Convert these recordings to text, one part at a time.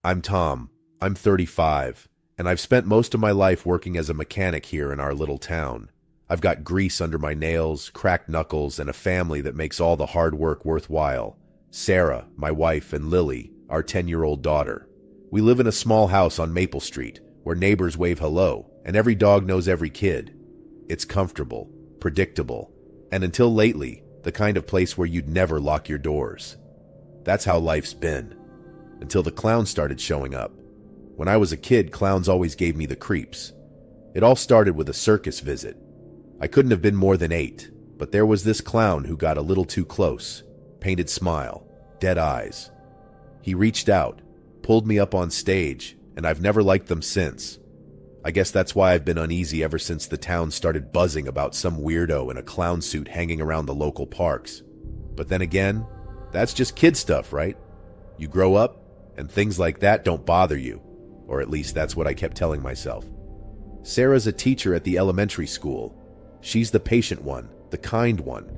I'm Tom. I'm 35, and I've spent most of my life working as a mechanic here in our little town. I've got grease under my nails, cracked knuckles, and a family that makes all the hard work worthwhile. Sarah, my wife, and Lily, our 10-year-old daughter. We live in a small house on Maple Street, where neighbors wave hello, and every dog knows every kid. It's comfortable, predictable, and until lately, the kind of place where you'd never lock your doors. That's how life's been. Until the clowns started showing up. When I was a kid, clowns always gave me the creeps. It all started with a circus visit. I couldn't have been more than 8, but there was this clown who got a little too close. Painted smile, dead eyes. He reached out, pulled me up on stage, and I've never liked them since. I guess that's why I've been uneasy ever since the town started buzzing about some weirdo in a clown suit hanging around the local parks. But then again, that's just kid stuff, right? You grow up, and things like that don't bother you. Or at least that's what I kept telling myself. Sarah's a teacher at the elementary school. She's the patient one, the kind one.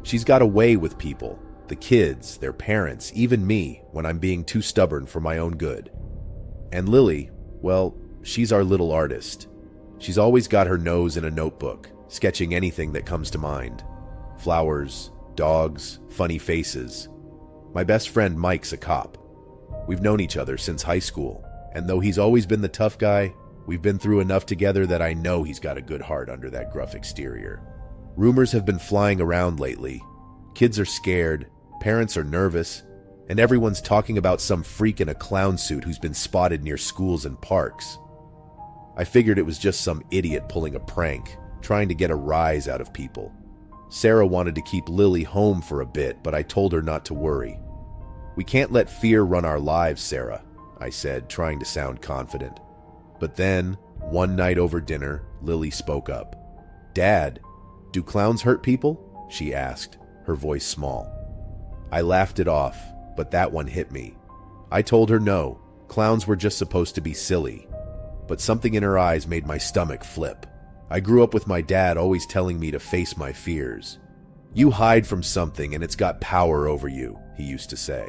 She's got a way with people, the kids, their parents, even me, when I'm being too stubborn for my own good. And Lily, well, she's our little artist. She's always got her nose in a notebook, sketching anything that comes to mind. Flowers, dogs, funny faces. My best friend Mike's a cop. We've known each other since high school, and though he's always been the tough guy, we've been through enough together that I know he's got a good heart under that gruff exterior. Rumors have been flying around lately. Kids are scared, parents are nervous, and everyone's talking about some freak in a clown suit who's been spotted near schools and parks. I figured it was just some idiot pulling a prank, trying to get a rise out of people. Sarah wanted to keep Lily home for a bit, but I told her not to worry. "We can't let fear run our lives, Sarah," I said, trying to sound confident. But then, one night over dinner, Lily spoke up. "Dad, do clowns hurt people?" she asked, her voice small. I laughed it off, but that one hit me. I told her no, clowns were just supposed to be silly. But something in her eyes made my stomach flip. I grew up with my dad always telling me to face my fears. "You hide from something and it's got power over you," he used to say.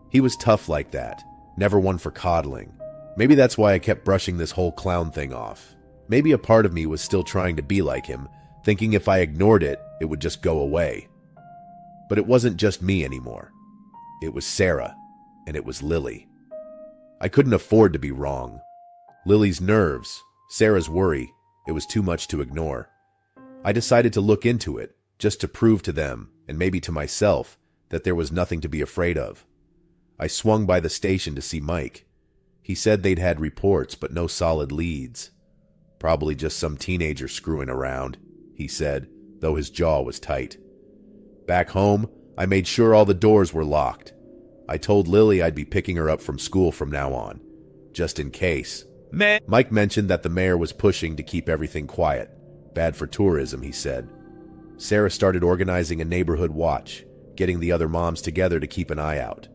He was tough like that, never one for coddling. Maybe that's why I kept brushing this whole clown thing off. Maybe a part of me was still trying to be like him, thinking if I ignored it, it would just go away. But it wasn't just me anymore. It was Sarah, and it was Lily. I couldn't afford to be wrong. Lily's nerves, Sarah's worry, it was too much to ignore. I decided to look into it, just to prove to them, and maybe to myself, that there was nothing to be afraid of. I swung by the station to see Mike. He said they'd had reports, but no solid leads. "Probably just some teenager screwing around," he said, though his jaw was tight. Back home, I made sure all the doors were locked. I told Lily I'd be picking her up from school from now on, just in case. Mike mentioned that the mayor was pushing to keep everything quiet. Bad for tourism, he said. Sarah started organizing a neighborhood watch, getting the other moms together to keep an eye out.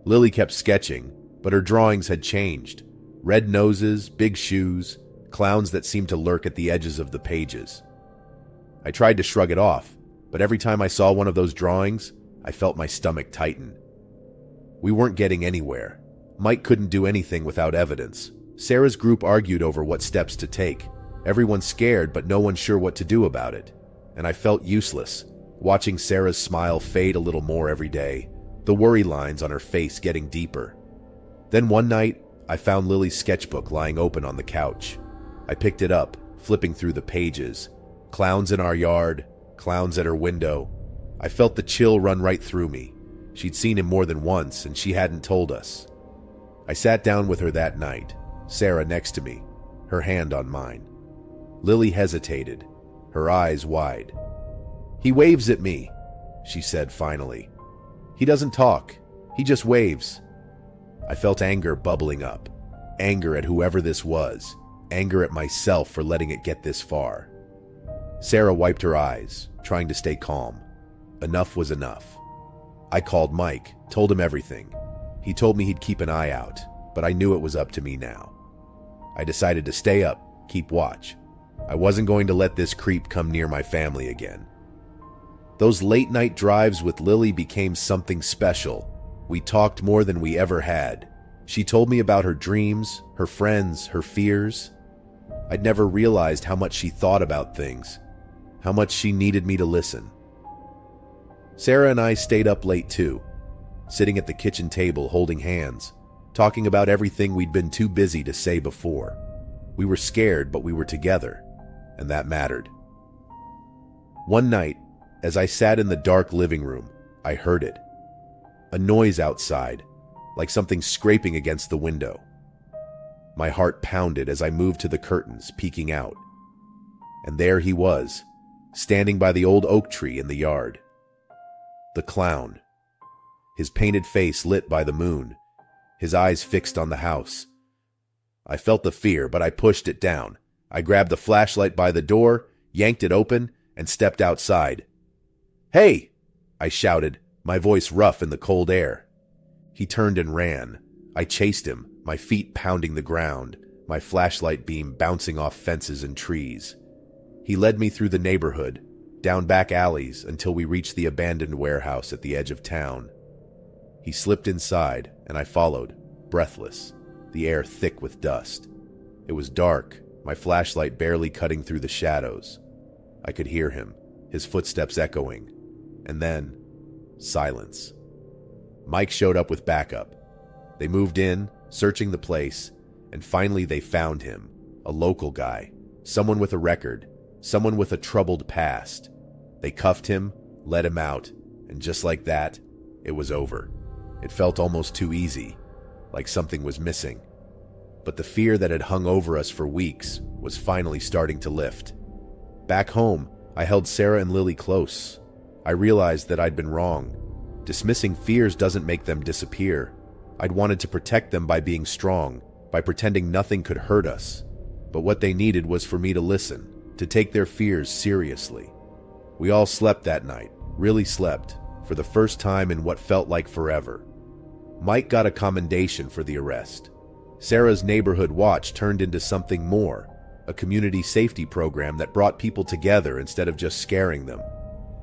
Lily kept sketching, but her drawings had changed. Red noses, big shoes, clowns that seemed to lurk at the edges of the pages. I tried to shrug it off, but every time I saw one of those drawings, I felt my stomach tighten. We weren't getting anywhere. Mike couldn't do anything without evidence. Sarah's group argued over what steps to take. Everyone's scared, but no one's sure what to do about it. And I felt useless, watching Sarah's smile fade a little more every day, the worry lines on her face getting deeper. Then one night, I found Lily's sketchbook lying open on the couch. I picked it up, flipping through the pages. Clowns in our yard, clowns at her window. I felt the chill run right through me. She'd seen him more than once, and she hadn't told us. I sat down with her that night, Sarah next to me, her hand on mine. Lily hesitated, her eyes wide. "He waves at me," she said finally. "He doesn't talk. He just waves." I felt anger bubbling up. Anger at whoever this was. Anger at myself for letting it get this far. Sarah wiped her eyes, trying to stay calm. Enough was enough. I called Mike, told him everything. He told me he'd keep an eye out, but I knew it was up to me now. I decided to stay up, keep watch. I wasn't going to let this creep come near my family again. Those late-night drives with Lily became something special. We talked more than we ever had. She told me about her dreams, her friends, her fears. I'd never realized how much she thought about things, how much she needed me to listen. Sarah and I stayed up late too, sitting at the kitchen table holding hands, talking about everything we'd been too busy to say before. We were scared, but we were together, and that mattered. One night, as I sat in the dark living room, I heard it. A noise outside, like something scraping against the window. My heart pounded as I moved to the curtains, peeking out. And there he was, standing by the old oak tree in the yard. The clown. His painted face lit by the moon, his eyes fixed on the house. I felt the fear, but I pushed it down. I grabbed the flashlight by the door, yanked it open, and stepped outside. "Hey!" I shouted, my voice rough in the cold air. He turned and ran. I chased him, my feet pounding the ground, my flashlight beam bouncing off fences and trees. He led me through the neighborhood, down back alleys until we reached the abandoned warehouse at the edge of town. He slipped inside, and I followed, breathless, the air thick with dust. It was dark, my flashlight barely cutting through the shadows. I could hear him, his footsteps echoing, and then silence. Mike showed up with backup. They moved in, searching the place, and finally they found him, a local guy, someone with a record, someone with a troubled past. They cuffed him, let him out, and just like that, it was over. It felt almost too easy, like something was missing. But the fear that had hung over us for weeks was finally starting to lift. Back home, I held Sarah and Lily close. I realized that I'd been wrong. Dismissing fears doesn't make them disappear. I'd wanted to protect them by being strong, by pretending nothing could hurt us. But what they needed was for me to listen, to take their fears seriously. We all slept that night, really slept, for the first time in what felt like forever. Mike got a commendation for the arrest. Sarah's neighborhood watch turned into something more, a community safety program that brought people together instead of just scaring them.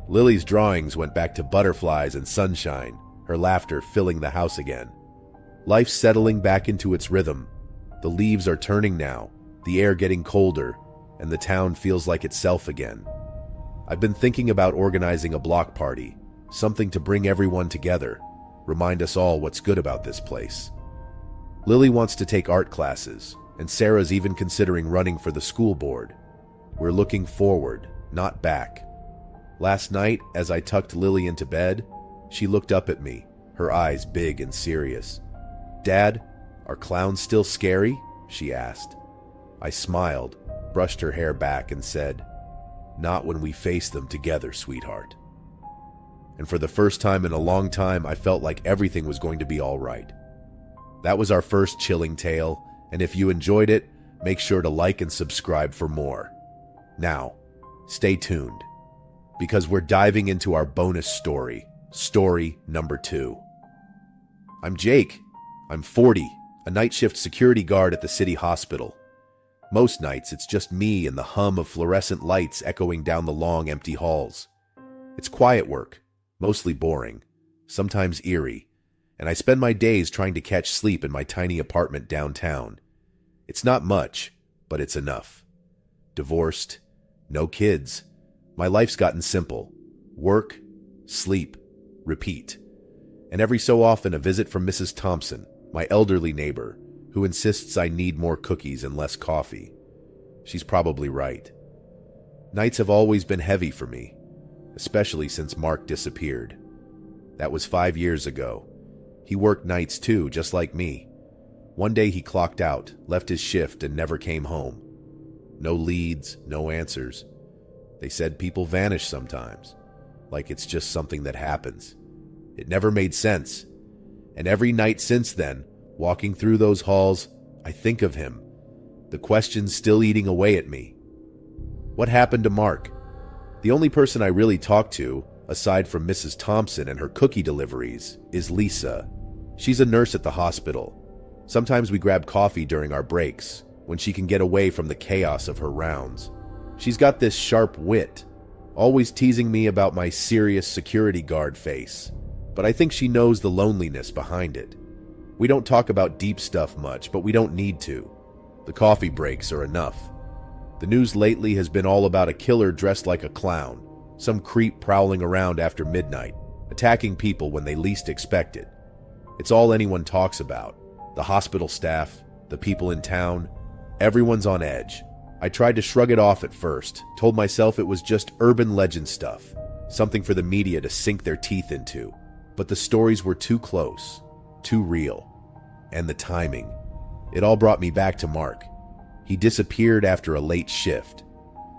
Lily's drawings went back to butterflies and sunshine, her laughter filling the house again. Life's settling back into its rhythm. The leaves are turning now, the air getting colder, and the town feels like itself again. I've been thinking about organizing a block party, something to bring everyone together, remind us all what's good about this place. Lily wants to take art classes, and Sarah's even considering running for the school board. We're looking forward, not back. Last night, as I tucked Lily into bed, she looked up at me, her eyes big and serious. "Dad, are clowns still scary?" she asked. I smiled, brushed her hair back, and said, "Not when we face them together, sweetheart." And for the first time in a long time, I felt like everything was going to be all right. That was our first chilling tale, and if you enjoyed it, make sure to like and subscribe for more. Now, stay tuned, because we're diving into our bonus story, story number 2. I'm Jake. I'm 40, a night shift security guard at the city hospital. Most nights, it's just me and the hum of fluorescent lights echoing down the long, empty halls. It's quiet work, mostly boring, sometimes eerie, and I spend my days trying to catch sleep in my tiny apartment downtown. It's not much, but it's enough. Divorced, no kids. My life's gotten simple. Work, sleep, repeat. And every so often a visit from Mrs. Thompson, my elderly neighbor, who insists I need more cookies and less coffee. She's probably right. Nights have always been heavy for me, especially since Mark disappeared. That was 5 years ago. He worked nights too, just like me. One day he clocked out, left his shift, and never came home. No leads, no answers. They said people vanish sometimes, like it's just something that happens. It never made sense. And every night since then, walking through those halls, I think of him. The questions still eating away at me. What happened to Mark? The only person I really talk to, aside from Mrs. Thompson and her cookie deliveries, is Lisa. She's a nurse at the hospital. Sometimes we grab coffee during our breaks, when she can get away from the chaos of her rounds. She's got this sharp wit, always teasing me about my serious security guard face, but I think she knows the loneliness behind it. We don't talk about deep stuff much, but we don't need to. The coffee breaks are enough. The news lately has been all about a killer dressed like a clown, some creep prowling around after midnight, attacking people when they least expect it. It's all anyone talks about. The hospital staff, the people in town, everyone's on edge. I tried to shrug it off at first, told myself it was just urban legend stuff, something for the media to sink their teeth into. But the stories were too close, too real. And the timing. It all brought me back to Mark. He disappeared after a late shift,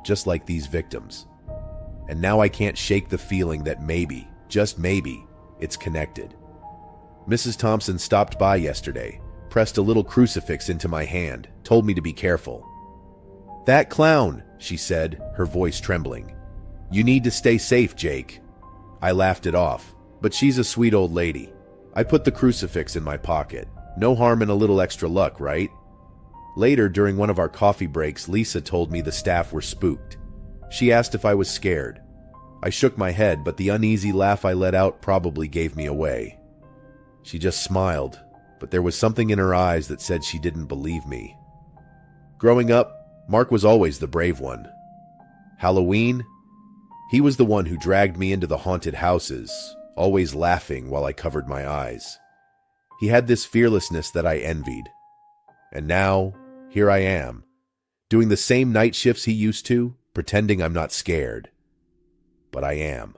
just like these victims. And now I can't shake the feeling that maybe, just maybe, it's connected. Mrs. Thompson stopped by yesterday, pressed a little crucifix into my hand, told me to be careful. "That clown," she said, her voice trembling. "You need to stay safe, Jake." I laughed it off, but she's a sweet old lady. I put the crucifix in my pocket. No harm in a little extra luck, right? Later, during one of our coffee breaks, Lisa told me the staff were spooked. She asked if I was scared. I shook my head, but the uneasy laugh I let out probably gave me away. She just smiled, but there was something in her eyes that said she didn't believe me. Growing up, Mark was always the brave one. Halloween? He was the one who dragged me into the haunted houses, always laughing while I covered my eyes. He had this fearlessness that I envied. And now, here I am, doing the same night shifts he used to, pretending I'm not scared. But I am.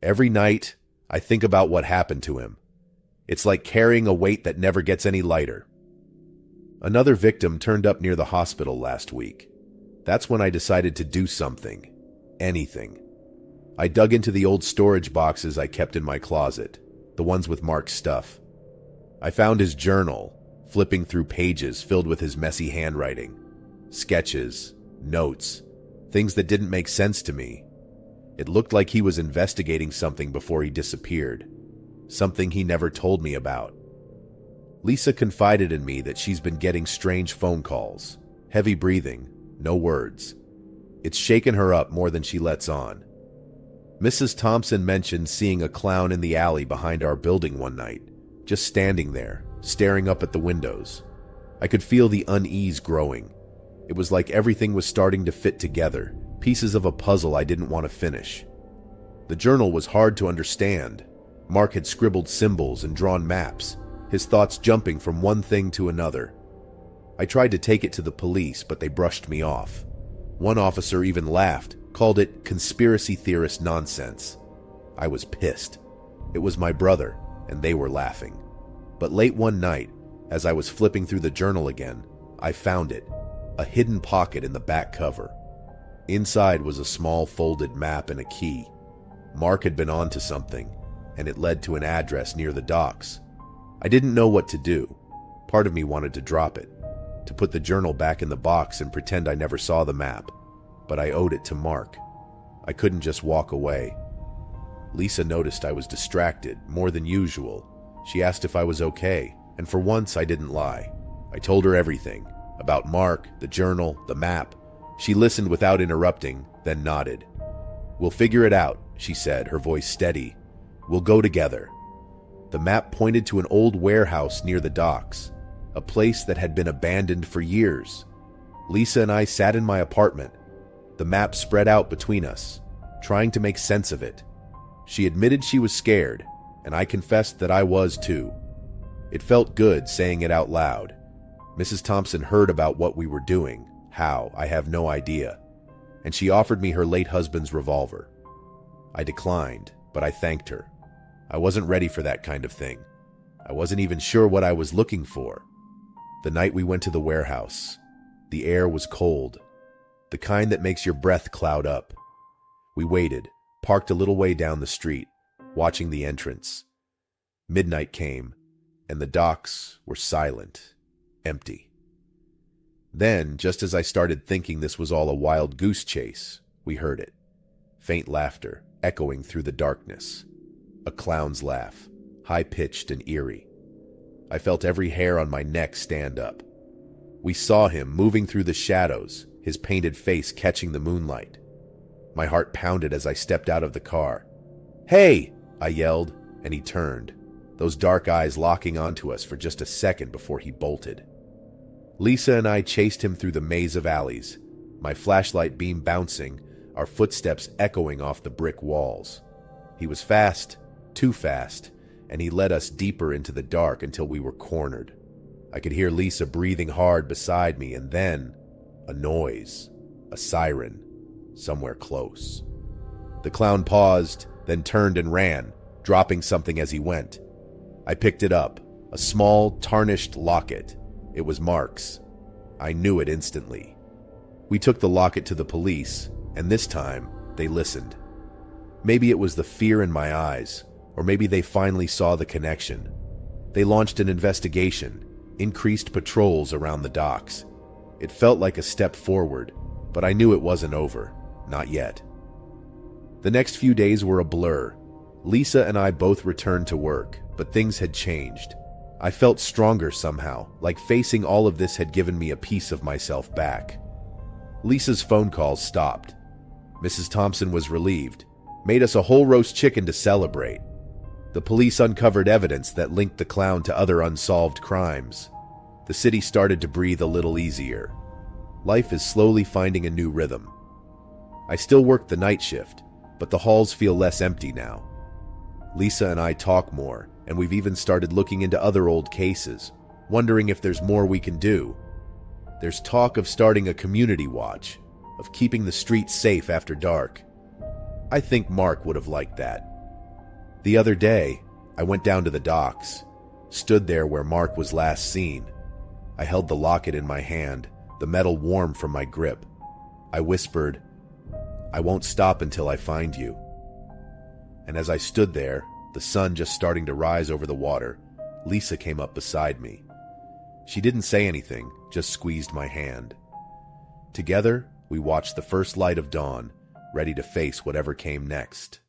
Every night, I think about what happened to him. It's like carrying a weight that never gets any lighter. Another victim turned up near the hospital last week. That's when I decided to do something. Anything. I dug into the old storage boxes I kept in my closet, the ones with Mark's stuff. I found his journal, flipping through pages filled with his messy handwriting. Sketches, notes, things that didn't make sense to me. It looked like he was investigating something before he disappeared. Something he never told me about. Lisa confided in me that she's been getting strange phone calls. Heavy breathing, no words. It's shaken her up more than she lets on. Mrs. Thompson mentioned seeing a clown in the alley behind our building one night, just standing there, staring up at the windows. I could feel the unease growing. It was like everything was starting to fit together, pieces of a puzzle I didn't want to finish. The journal was hard to understand. Mark had scribbled symbols and drawn maps, his thoughts jumping from one thing to another. I tried to take it to the police, but they brushed me off. One officer even laughed, called it conspiracy theorist nonsense. I was pissed. It was my brother, and they were laughing. But late one night, as I was flipping through the journal again, I found it, a hidden pocket in the back cover. Inside was a small folded map and a key. Mark had been onto something, and it led to an address near the docks. I didn't know what to do. Part of me wanted to drop it, to put the journal back in the box and pretend I never saw the map. But I owed it to Mark. I couldn't just walk away. Lisa noticed I was distracted, more than usual. She asked if I was okay, and for once I didn't lie. I told her everything, about Mark, the journal, the map. She listened without interrupting, then nodded. "We'll figure it out," she said, her voice steady. "We'll go together." The map pointed to an old warehouse near the docks, a place that had been abandoned for years. Lisa and I sat in my apartment. The map spread out between us, trying to make sense of it. She admitted she was scared, and I confessed that I was too. It felt good saying it out loud. Mrs. Thompson heard about what we were doing, how, I have no idea, and she offered me her late husband's revolver. I declined, but I thanked her. I wasn't ready for that kind of thing. I wasn't even sure what I was looking for. The night we went to the warehouse, the air was cold, the kind that makes your breath cloud up. We waited, parked a little way down the street, watching the entrance. Midnight came, and the docks were silent, empty. Then, just as I started thinking this was all a wild goose chase, we heard it. Faint laughter, echoing through the darkness. A clown's laugh, high-pitched and eerie. I felt every hair on my neck stand up. We saw him moving through the shadows, his painted face catching the moonlight. My heart pounded as I stepped out of the car. "Hey!" I yelled, and he turned. those dark eyes locking onto us for just a second before he bolted. Lisa and I chased him through the maze of alleys, my flashlight beam bouncing, our footsteps echoing off the brick walls. He was fast, too fast, and he led us deeper into the dark until we were cornered. I could hear Lisa breathing hard beside me, and then a noise, a siren, somewhere close. The clown paused, then turned and ran, dropping something as he went. I picked it up, a small, tarnished locket. It was Mark's. I knew it instantly. We took the locket to the police, and this time, they listened. Maybe it was the fear in my eyes, or maybe they finally saw the connection. They launched an investigation, increased patrols around the docks. It felt like a step forward, but I knew it wasn't over. Not yet. The next few days were a blur. Lisa and I both returned to work, but things had changed. I felt stronger somehow, like facing all of this had given me a piece of myself back. Lisa's phone calls stopped. Mrs. Thompson was relieved, made us a whole roast chicken to celebrate. The police uncovered evidence that linked the clown to other unsolved crimes. The city started to breathe a little easier. Life is slowly finding a new rhythm. I still work the night shift, but the halls feel less empty now. Lisa and I talk more, and we've even started looking into other old cases, wondering if there's more we can do. There's talk of starting a community watch, of keeping the streets safe after dark. I think Mark would have liked that. The other day, I went down to the docks, stood there where Mark was last seen. I held the locket in my hand, the metal warm from my grip. I whispered, "I won't stop until I find you." And as I stood there, the sun just starting to rise over the water, Lisa came up beside me. She didn't say anything, just squeezed my hand. Together, we watched the first light of dawn, ready to face whatever came next.